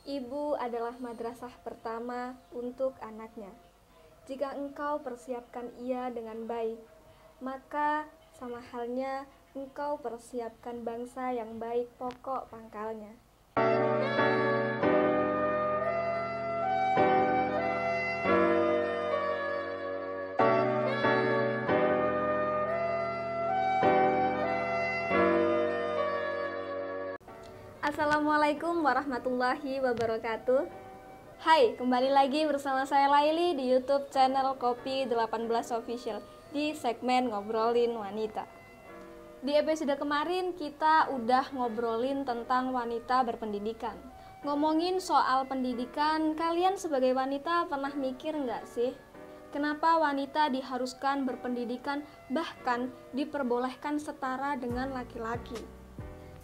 Ibu adalah madrasah pertama untuk anaknya. Jika engkau persiapkan ia dengan baik, maka sama halnya engkau persiapkan bangsa yang baik pokok pangkalnya. Assalamualaikum warahmatullahi wabarakatuh. Hai, kembali lagi bersama saya Laili di YouTube channel Kopi 18 Official di segmen Ngobrolin Wanita. Di episode kemarin kita udah ngobrolin tentang wanita berpendidikan. Ngomongin soal pendidikan, kalian sebagai wanita pernah mikir nggak sih? Kenapa wanita diharuskan berpendidikan bahkan diperbolehkan setara dengan laki-laki?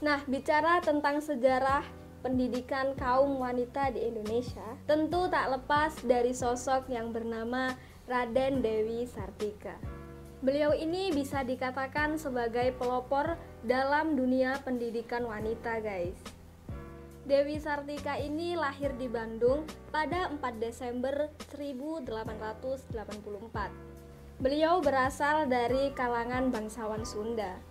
Nah, bicara tentang sejarah pendidikan kaum wanita di Indonesia, tentu tak lepas dari sosok yang bernama Raden Dewi Sartika. Beliau ini bisa dikatakan sebagai pelopor dalam dunia pendidikan wanita, guys. Dewi Sartika ini lahir di Bandung pada 4 Desember 1884. Beliau berasal dari kalangan bangsawan Sunda.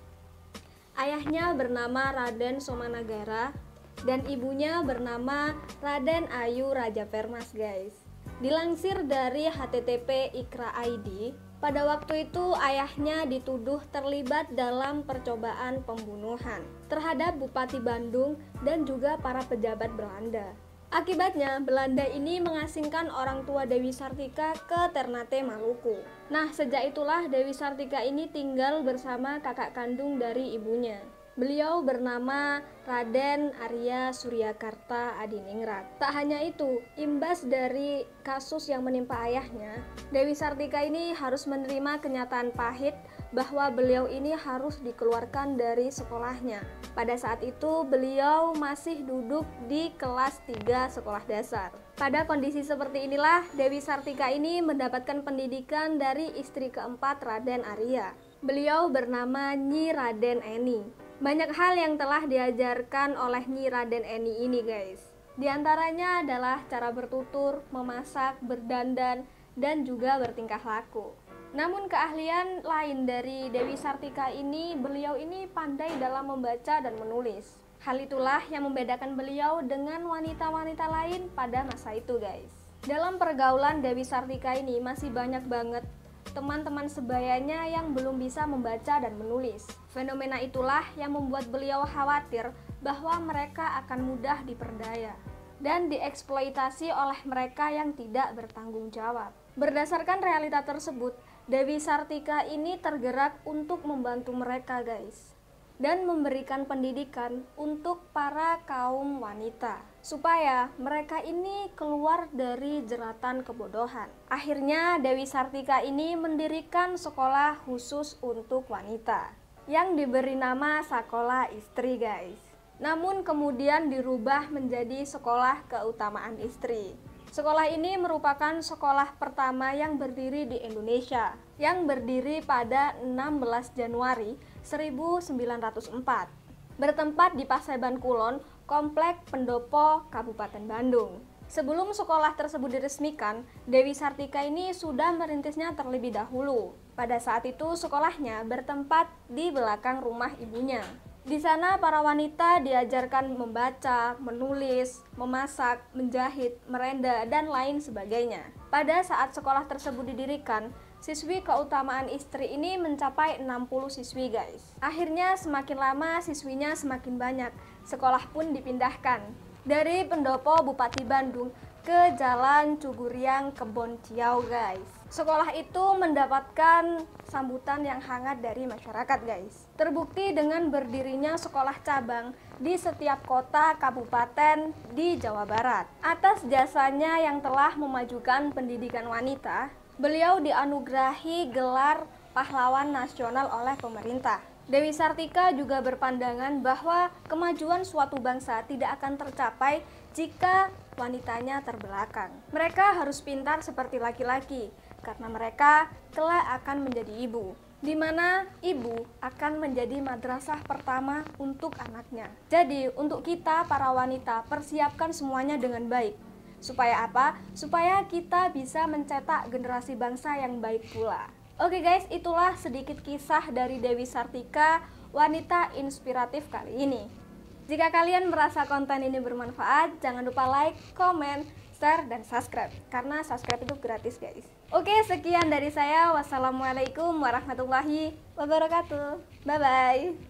Ayahnya bernama Raden Somanagara dan ibunya bernama Raden Ayu Rajapermas, guys. Dilansir dari http Ikra ID, pada waktu itu ayahnya dituduh terlibat dalam percobaan pembunuhan terhadap Bupati Bandung dan juga para pejabat Belanda. Akibatnya, Belanda ini mengasingkan orang tua Dewi Sartika ke Ternate, Maluku. Nah, sejak itulah Dewi Sartika ini tinggal bersama kakak kandung dari ibunya. Beliau bernama Raden Arya Suryakarta Adiningrat. Tak hanya itu, imbas dari kasus yang menimpa ayahnya, Dewi Sartika ini harus menerima kenyataan pahit bahwa beliau ini harus dikeluarkan dari sekolahnya. Pada saat itu beliau masih duduk di kelas 3 sekolah dasar. Pada kondisi seperti inilah Dewi Sartika ini mendapatkan pendidikan dari istri keempat Raden Arya. Beliau bernama Nyi Raden Eni. Banyak hal yang telah diajarkan oleh Nyi Raden Eni ini, guys. Di antaranya adalah cara bertutur, memasak, berdandan, dan juga bertingkah laku. Namun keahlian lain dari Dewi Sartika ini, beliau ini pandai dalam membaca dan menulis. Hal itulah yang membedakan beliau dengan wanita-wanita lain pada masa itu, guys. Dalam pergaulan Dewi Sartika ini masih banyak banget teman-teman sebayanya yang belum bisa membaca dan menulis. Fenomena itulah yang membuat beliau khawatir bahwa mereka akan mudah diperdaya dan dieksploitasi oleh mereka yang tidak bertanggung jawab. Berdasarkan realita tersebut, Dewi Sartika ini tergerak untuk membantu mereka, guys, dan memberikan pendidikan untuk para kaum wanita supaya mereka ini keluar dari jeratan kebodohan. Akhirnya Dewi Sartika ini mendirikan sekolah khusus untuk wanita yang diberi nama Sekolah Istri, guys. Namun kemudian dirubah menjadi Sekolah Keutamaan Istri. Sekolah ini merupakan sekolah pertama yang berdiri di Indonesia, yang berdiri pada 16 Januari 1904. Bertempat di Paseban Kulon, Komplek Pendopo, Kabupaten Bandung. Sebelum sekolah tersebut diresmikan, Dewi Sartika ini sudah merintisnya terlebih dahulu. Pada saat itu sekolahnya bertempat di belakang rumah ibunya. Di sana para wanita diajarkan membaca, menulis, memasak, menjahit, merenda, dan lain sebagainya. Pada saat sekolah tersebut didirikan, siswi keutamaan istri ini mencapai 60 siswi, guys. Akhirnya semakin lama siswinya semakin banyak. Sekolah pun dipindahkan dari Pendopo Bupati Bandung ke Jalan Cuguriang Kebon Ciau, guys. Sekolah itu mendapatkan sambutan yang hangat dari masyarakat, guys. Terbukti dengan berdirinya sekolah cabang di setiap kota kabupaten di Jawa Barat. Atas jasanya yang telah memajukan pendidikan wanita, beliau dianugerahi gelar pahlawan nasional oleh pemerintah. Dewi Sartika juga berpandangan bahwa kemajuan suatu bangsa tidak akan tercapai jika wanitanya terbelakang. Mereka harus pintar seperti laki-laki, karena mereka kelak akan menjadi ibu. di mana ibu akan menjadi madrasah pertama untuk anaknya. Jadi, untuk kita para wanita, persiapkan semuanya dengan baik. Supaya apa? Supaya kita bisa mencetak generasi bangsa yang baik pula. Oke guys, itulah sedikit kisah dari Dewi Sartika, wanita inspiratif kali ini. Jika kalian merasa konten ini bermanfaat, jangan lupa like, komen, share, dan subscribe. Karena subscribe itu gratis guys. Oke, sekian dari saya. Wassalamualaikum warahmatullahi wabarakatuh. Bye-bye.